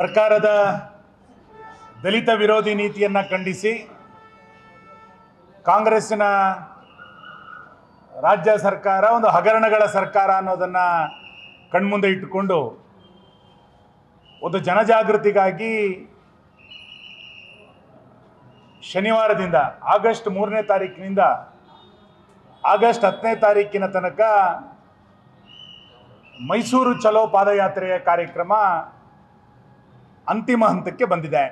ಸರ್ಕಾರದ ದಲಿತ ವಿರೋಧಿ ನೀತಿಯನ್ನು ಖಂಡಿಸಿ ಕಾಂಗ್ರೆಸ್ಸಿನ ರಾಜ್ಯ ಸರ್ಕಾರ ಒಂದು ಹಗರಣಗಳ ಸರ್ಕಾರ ಅನ್ನೋದನ್ನು ಕಣ್ಮುಂದೆ ಇಟ್ಟುಕೊಂಡು ಒಂದು ಜನಜಾಗೃತಿಗಾಗಿ ಶನಿವಾರದಿಂದ ಆಗಸ್ಟ್ 3ನೇ ತಾರೀಕಿನಿಂದ ಆಗಸ್ಟ್ 10ನೇ ತಾರೀಕಿನ ತನಕ ಮೈಸೂರು ಚಲೋ ಪಾದಯಾತ್ರೆಯ ಕಾರ್ಯಕ್ರಮ ಅಂತಿಮ ಹಂತಕ್ಕೆ ಬಂದಿದೆ.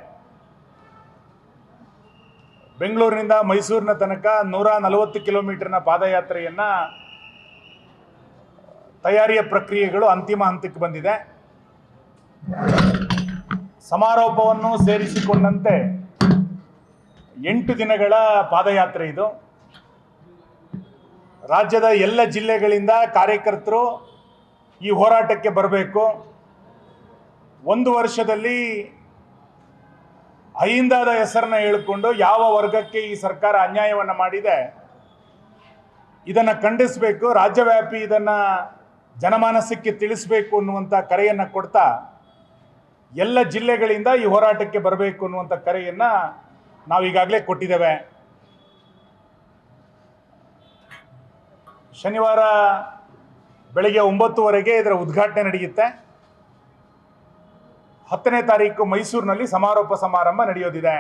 ಬೆಂಗಳೂರಿನಿಂದ ಮೈಸೂರಿನ ತನಕ 140 ಕಿಲೋಮೀಟರ್ನ ಪಾದಯಾತ್ರೆಯನ್ನು ತಯಾರಿಯ ಪ್ರಕ್ರಿಯೆಗಳು ಅಂತಿಮ ಹಂತಕ್ಕೆ ಬಂದಿದೆ. ಸಮಾರೋಪವನ್ನು ಸೇರಿಸಿಕೊಂಡಂತೆ 8 ದಿನಗಳ ಪಾದಯಾತ್ರೆ ಇದು. ರಾಜ್ಯದ ಎಲ್ಲ ಜಿಲ್ಲೆಗಳಿಂದ ಕಾರ್ಯಕರ್ತರು ಈ ಹೋರಾಟಕ್ಕೆ ಬರಬೇಕು. 1 ವರ್ಷದಲ್ಲಿ ಅಹಿಂದದ ಹೆಸರನ್ನ ಹೇಳಿಕೊಂಡು ಯಾವ ವರ್ಗಕ್ಕೆ ಈ ಸರ್ಕಾರ ಅನ್ಯಾಯವನ್ನು ಮಾಡಿದೆ ಇದನ್ನು ಖಂಡಿಸಬೇಕು, ರಾಜ್ಯವ್ಯಾಪಿ ಇದನ್ನು ಜನಮಾನಸಕ್ಕೆ ತಿಳಿಸಬೇಕು ಅನ್ನುವಂಥ ಕರೆಯನ್ನು ಕೊಡ್ತಾ ಎಲ್ಲ ಜಿಲ್ಲೆಗಳಿಂದ ಈ ಹೋರಾಟಕ್ಕೆ ಬರಬೇಕು ಅನ್ನುವಂಥ ಕರೆಯನ್ನು ನಾವು ಈಗಾಗಲೇ ಕೊಟ್ಟಿದ್ದೇವೆ. ಶನಿವಾರ ಬೆಳಗ್ಗೆ 9:00 ಇದರ ಉದ್ಘಾಟನೆ ನಡೆಯುತ್ತೆ. 10ನೇ ತಾರೀಕು ಮೈಸೂರಿನಲ್ಲಿ ಸಮಾರೋಪ ಸಮಾರಂಭ ನಡೆಯೋದಿದೆ.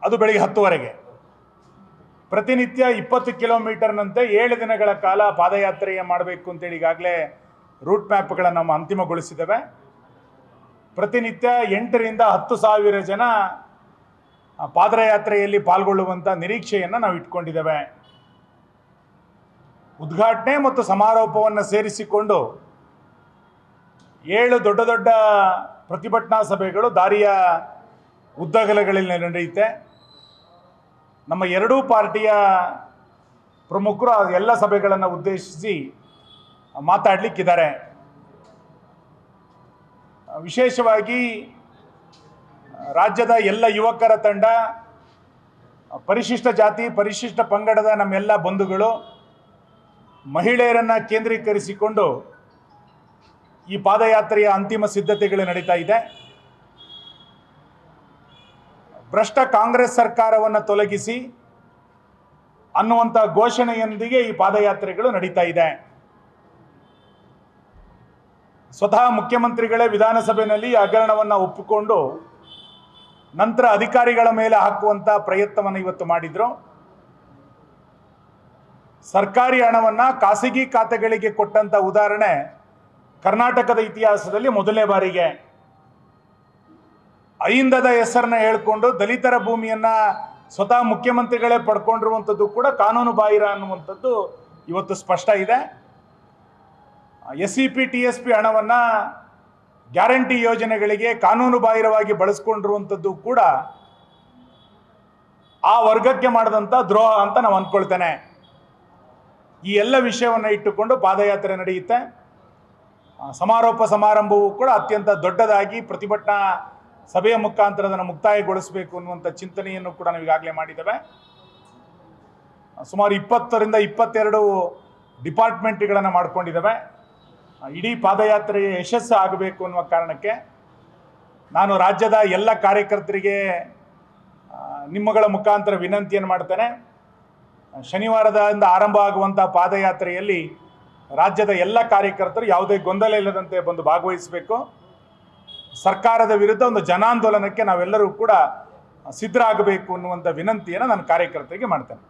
ಅದು ಬೆಳಗ್ಗೆ 10:00. ಪ್ರತಿನಿತ್ಯ 20 ಕಿಲೋಮೀಟರ್ನಂತೆ 7 ದಿನಗಳ ಕಾಲ ಪಾದಯಾತ್ರೆಯ ಮಾಡಬೇಕು ಅಂತೇಳಿ ಈಗಾಗಲೇ ರೂಟ್ ಮ್ಯಾಪ್ಗಳನ್ನು ನಾವು ಅಂತಿಮಗೊಳಿಸಿದ್ದೇವೆ. ಪ್ರತಿನಿತ್ಯ 8ರಿಂದ 10,000 ಜನ ಪಾದಯಾತ್ರೆಯಲ್ಲಿ ಪಾಲ್ಗೊಳ್ಳುವಂಥ ನಿರೀಕ್ಷೆಯನ್ನು ನಾವು ಇಟ್ಕೊಂಡಿದ್ದೇವೆ. ಉದ್ಘಾಟನೆ ಮತ್ತು ಸಮಾರೋಪವನ್ನು ಸೇರಿಸಿಕೊಂಡು 7 ದೊಡ್ಡ ದೊಡ್ಡ ಪ್ರತಿಭಟನಾ ಸಭೆಗಳು ದಾರಿಯ ಉದ್ದಗಲಗಳಲ್ಲಿ ನಡೆಯುತ್ತೆ. ನಮ್ಮ ಎರಡೂ ಪಾರ್ಟಿಯ ಪ್ರಮುಖರು ಎಲ್ಲ ಸಭೆಗಳನ್ನು ಉದ್ದೇಶಿಸಿ ಮಾತಾಡಲಿಕ್ಕಿದ್ದಾರೆ. ವಿಶೇಷವಾಗಿ ರಾಜ್ಯದ ಎಲ್ಲ ಯುವಕರ ತಂಡ, ಪರಿಶಿಷ್ಟ ಜಾತಿ ಪರಿಶಿಷ್ಟ ಪಂಗಡದ ನಮ್ಮೆಲ್ಲ ಬಂಧುಗಳು, ಮಹಿಳೆಯರನ್ನು ಕೇಂದ್ರೀಕರಿಸಿಕೊಂಡು ಈ ಪಾದಯಾತ್ರೆಯ ಅಂತಿಮ ಸಿದ್ಧತೆಗಳು ನಡೀತಾ ಇದೆ. ಭ್ರಷ್ಟ ಕಾಂಗ್ರೆಸ್ ಸರ್ಕಾರವನ್ನು ತೊಲಗಿಸಿ ಅನ್ನುವಂಥ ಘೋಷಣೆಯೊಂದಿಗೆ ಈ ಪಾದಯಾತ್ರೆಗಳು ನಡೀತಾ ಇದೆ. ಸ್ವತಃ ಮುಖ್ಯಮಂತ್ರಿಗಳೇ ವಿಧಾನಸಭೆಯಲ್ಲಿ ಹಗರಣವನ್ನು ಒಪ್ಪಿಕೊಂಡು ನಂತರ ಅಧಿಕಾರಿಗಳ ಮೇಲೆ ಹಾಕುವಂಥ ಪ್ರಯತ್ನವನ್ನು ಇವತ್ತು ಮಾಡಿದ್ರು. ಸರ್ಕಾರಿ ಹಣವನ್ನು ಖಾಸಗಿ ಖಾತೆಗಳಿಗೆ ಕೊಟ್ಟಂಥ ಉದಾಹರಣೆ ಕರ್ನಾಟಕದ ಇತಿಹಾಸದಲ್ಲಿ ಮೊದಲನೇ ಬಾರಿಗೆ. ಅಹಿಂದದ ಹೆಸರನ್ನ ಹೇಳ್ಕೊಂಡು ದಲಿತರ ಭೂಮಿಯನ್ನು ಸ್ವತಃ ಮುಖ್ಯಮಂತ್ರಿಗಳೇ ಪಡ್ಕೊಂಡಿರುವಂಥದ್ದು ಕೂಡ ಕಾನೂನು ಬಾಹಿರ ಅನ್ನುವಂಥದ್ದು ಇವತ್ತು ಸ್ಪಷ್ಟ ಇದೆ. SEP TSP ಹಣವನ್ನು ಗ್ಯಾರಂಟಿ ಯೋಜನೆಗಳಿಗೆ ಕಾನೂನು ಬಾಹಿರವಾಗಿ ಬಳಸ್ಕೊಂಡಿರುವಂಥದ್ದು ಕೂಡ ಆ ವರ್ಗಕ್ಕೆ ಮಾಡಿದಂಥ ದ್ರೋಹ ಅಂತ ನಾವು ಅಂದ್ಕೊಳ್ತೇನೆ. ಈ ಎಲ್ಲ ವಿಷಯವನ್ನು ಇಟ್ಟುಕೊಂಡು ಪಾದಯಾತ್ರೆ ನಡೆಯುತ್ತೆ. ಸಮಾರೋಪ ಸಮಾರಂಭವೂ ಕೂಡ ಅತ್ಯಂತ ದೊಡ್ಡದಾಗಿ ಪ್ರತಿಭಟನಾ ಸಭೆಯ ಮುಖಾಂತರ ಅದನ್ನು ಮುಕ್ತಾಯಗೊಳಿಸಬೇಕು ಅನ್ನುವಂಥ ಚಿಂತನೆಯನ್ನು ಕೂಡ ನಾವು ಈಗಾಗಲೇ ಮಾಡಿದ್ದೇವೆ. ಸುಮಾರು 20ರಿಂದ 22 ಡಿಪಾರ್ಟ್ಮೆಂಟ್ಗಳನ್ನು ಮಾಡ್ಕೊಂಡಿದ್ದೇವೆ. ಇಡೀ ಪಾದಯಾತ್ರೆಯ ಯಶಸ್ಸು ಆಗಬೇಕು ಅನ್ನುವ ಕಾರಣಕ್ಕೆ ನಾನು ರಾಜ್ಯದ ಎಲ್ಲ ಕಾರ್ಯಕರ್ತರಿಗೆ ನಿಮ್ಮಗಳ ಮುಖಾಂತರ ವಿನಂತಿಯನ್ನು ಮಾಡ್ತೇನೆ. ಶನಿವಾರದಿಂದ ಆರಂಭ ಆಗುವಂಥ ಪಾದಯಾತ್ರೆಯಲ್ಲಿ ರಾಜ್ಯದ ಎಲ್ಲ ಕಾರ್ಯಕರ್ತರು ಯಾವುದೇ ಗೊಂದಲ ಇಲ್ಲದಂತೆ ಬಂದು ಭಾಗವಹಿಸಬೇಕು. ಸರ್ಕಾರದ ವಿರುದ್ಧ ಒಂದು ಜನಾಂದೋಲನಕ್ಕೆ ನಾವೆಲ್ಲರೂ ಕೂಡ ಸಿದ್ಧರಾಗಬೇಕು ಅನ್ನುವಂಥ ವಿನಂತಿಯನ್ನು ನಾನು ಕಾರ್ಯಕರ್ತರಿಗೆ ಮಾಡ್ತೇನೆ.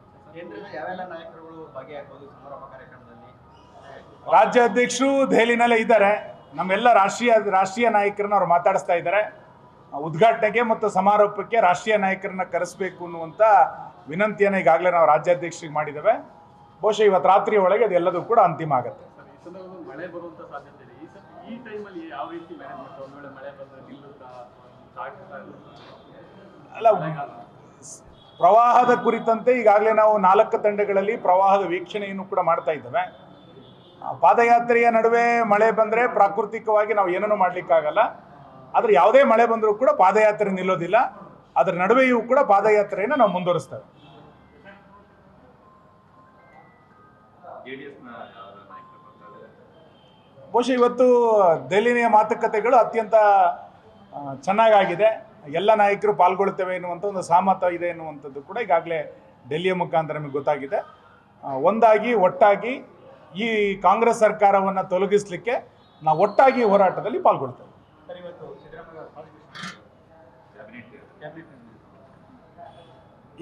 ರಾಜ್ಯಾಧ್ಯಕ್ಷರು ದೆಹಲಿನಲ್ಲೇ ಇದ್ದಾರೆ. ನಮ್ಮೆಲ್ಲ ರಾಷ್ಟ್ರೀಯ ನಾಯಕರನ್ನ ಅವ್ರು ಮಾತಾಡಿಸ್ತಾ ಇದ್ದಾರೆ. ಉದ್ಘಾಟನೆಗೆ ಮತ್ತು ಸಮಾರೋಪಕ್ಕೆ ರಾಷ್ಟ್ರೀಯ ನಾಯಕರನ್ನ ಕರೆಸಬೇಕು ಅನ್ನುವಂಥ ವಿನಂತಿಯನ್ನು ಈಗಾಗಲೇ ನಾವು ರಾಜ್ಯಾಧ್ಯಕ್ಷರಿಗೆ ಮಾಡಿದ್ದೇವೆ. ಬಹುಶಃ ಇವತ್ತು ರಾತ್ರಿಯ ಒಳಗೆ ಅದೆಲ್ಲದೂ ಕೂಡ ಅಂತಿಮ ಆಗುತ್ತೆ. ಅಲ್ಲ, ಪ್ರವಾಹದ ಕುರಿತಂತೆ ಈಗಾಗಲೇ ನಾವು 4 ತಂಡಗಳಲ್ಲಿ ಪ್ರವಾಹದ ವೀಕ್ಷಣೆಯನ್ನು ಕೂಡ ಮಾಡ್ತಾ ಇದ್ದೇವೆ. ಪಾದಯಾತ್ರೆಯ ನಡುವೆ ಮಳೆ ಬಂದರೆ ಪ್ರಾಕೃತಿಕವಾಗಿ ನಾವು ಏನನ್ನೂ ಮಾಡಲಿಕ್ಕಾಗಲ್ಲ. ಆದರೆ ಯಾವುದೇ ಮಳೆ ಬಂದರೂ ಕೂಡ ಪಾದಯಾತ್ರೆ ನಿಲ್ಲೋದಿಲ್ಲ. ಅದರ ನಡುವೆಯೂ ಕೂಡ ಪಾದಯಾತ್ರೆಯನ್ನು ನಾವು ಮುಂದುವರಿಸ್ತೇವೆ. ಬಹುಶಃ ಇವತ್ತು ದೆಹಲಿಯ ಮಾತುಕತೆಗಳು ಅತ್ಯಂತ ಚೆನ್ನಾಗಾಗಿದೆ. ಎಲ್ಲ ನಾಯಕರು ಪಾಲ್ಗೊಳ್ತೇವೆ ಎನ್ನುವಂಥ ಒಂದು ಸಹಮತ ಇದೆ ಎನ್ನುವಂಥದ್ದು ಕೂಡ ಈಗಾಗಲೇ ಡೆಲ್ಲಿಯ ಮುಖಾಂತರ ನಮಗೆ ಗೊತ್ತಾಗಿದೆ. ಒಂದಾಗಿ ಒಟ್ಟಾಗಿ ಈ ಕಾಂಗ್ರೆಸ್ ಸರ್ಕಾರವನ್ನು ತೊಲಗಿಸಲಿಕ್ಕೆ ನಾವು ಒಟ್ಟಾಗಿ ಹೋರಾಟದಲ್ಲಿ ಪಾಲ್ಗೊಳ್ತೇವೆ.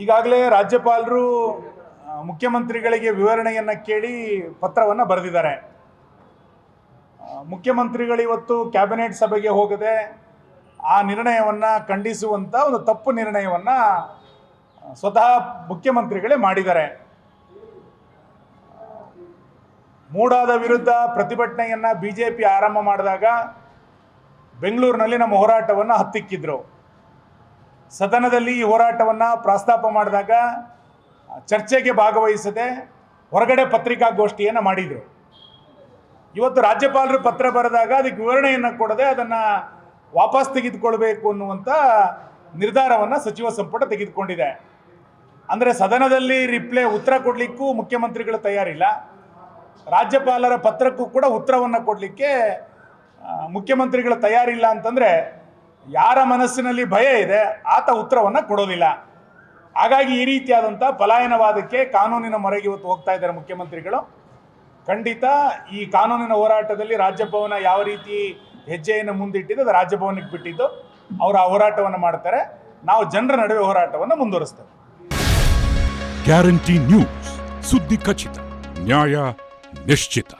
ಈಗಾಗಲೇ ರಾಜ್ಯಪಾಲರು ಮುಖ್ಯಮಂತ್ರಿಗಳಿಗೆ ವಿವರಣೆಯನ್ನು ಕೇಳಿ ಪತ್ರವನ್ನು ಬರೆದಿದ್ದಾರೆ. ಮುಖ್ಯಮಂತ್ರಿಗಳು ಇವತ್ತು ಕ್ಯಾಬಿನೆಟ್ ಸಭೆಗೆ ಹೋಗದೆ ಆ ನಿರ್ಣಯವನ್ನು ಖಂಡಿಸುವಂಥ ಒಂದು ತಪ್ಪು ನಿರ್ಣಯವನ್ನು ಸ್ವತಃ ಮುಖ್ಯಮಂತ್ರಿಗಳೇ ಮಾಡಿದ್ದಾರೆ. ಮೂಡಾದ ವಿರುದ್ಧ ಪ್ರತಿಭಟನೆಯನ್ನು BJP ಆರಂಭ ಮಾಡಿದಾಗ ಬೆಂಗಳೂರಿನಲ್ಲಿ ನಮ್ಮ ಹೋರಾಟವನ್ನು ಹತ್ತಿಕ್ಕಿದ್ರು. ಸದನದಲ್ಲಿ ಈ ಹೋರಾಟವನ್ನು ಪ್ರಸ್ತಾಪ ಮಾಡಿದಾಗ ಚರ್ಚೆಗೆ ಭಾಗವಹಿಸದೆ ಹೊರಗಡೆ ಪತ್ರಿಕಾಗೋಷ್ಠಿಯನ್ನು ಮಾಡಿದರು. ಇವತ್ತು ರಾಜ್ಯಪಾಲರು ಪತ್ರ ಬರೆದಾಗ ಅದಕ್ಕೆ ವಿವರಣೆಯನ್ನು ಕೊಡದೆ ಅದನ್ನು ವಾಪಸ್ ತೆಗೆದುಕೊಳ್ಬೇಕು ಅನ್ನುವಂಥ ನಿರ್ಧಾರವನ್ನು ಸಚಿವ ಸಂಪುಟ ತೆಗೆದುಕೊಂಡಿದೆ. ಅಂದರೆ ಸದನದಲ್ಲಿ ಉತ್ತರ ಕೊಡಲಿಕ್ಕೂ ಮುಖ್ಯಮಂತ್ರಿಗಳು ತಯಾರಿಲ್ಲ, ರಾಜ್ಯಪಾಲರ ಪತ್ರಕ್ಕೂ ಕೂಡ ಉತ್ತರವನ್ನು ಕೊಡಲಿಕ್ಕೆ ಮುಖ್ಯಮಂತ್ರಿಗಳು ತಯಾರಿಲ್ಲ. ಅಂತಂದರೆ ಯಾರ ಮನಸ್ಸಿನಲ್ಲಿ ಭಯ ಇದೆ ಆತ ಉತ್ತರವನ್ನು ಕೊಡೋದಿಲ್ಲ. ಹಾಗಾಗಿ ಈ ರೀತಿಯಾದಂಥ ಪಲಾಯನವಾದಕ್ಕೆ ಕಾನೂನಿನ ಮೊರೆಗೆ ಇವತ್ತು ಹೋಗ್ತಾ ಇದ್ದಾರೆ ಮುಖ್ಯಮಂತ್ರಿಗಳು. ಖಂಡಿತ ಈ ಕಾನೂನಿನ ಹೋರಾಟದಲ್ಲಿ ರಾಜಭವನ ಯಾವ ರೀತಿ ಹೆಜ್ಜೆಯನ್ನು ಮುಂದಿಟ್ಟಿದ್ದು ಅದು ರಾಜಭವನಕ್ಕೆ ಬಿಟ್ಟಿದ್ದು. ಅವರು ಆ ಹೋರಾಟವನ್ನು ಮಾಡ್ತಾರೆ, ನಾವು ಜನರ ನಡುವೆ ಹೋರಾಟವನ್ನು ಮುಂದುವರಿಸ್ತೇವೆ. ಗ್ಯಾರಂಟಿ ನ್ಯೂಸ್, ಸುದ್ದಿ ಖಚಿತ, ನ್ಯಾಯ ನಿಶ್ಚಿತ.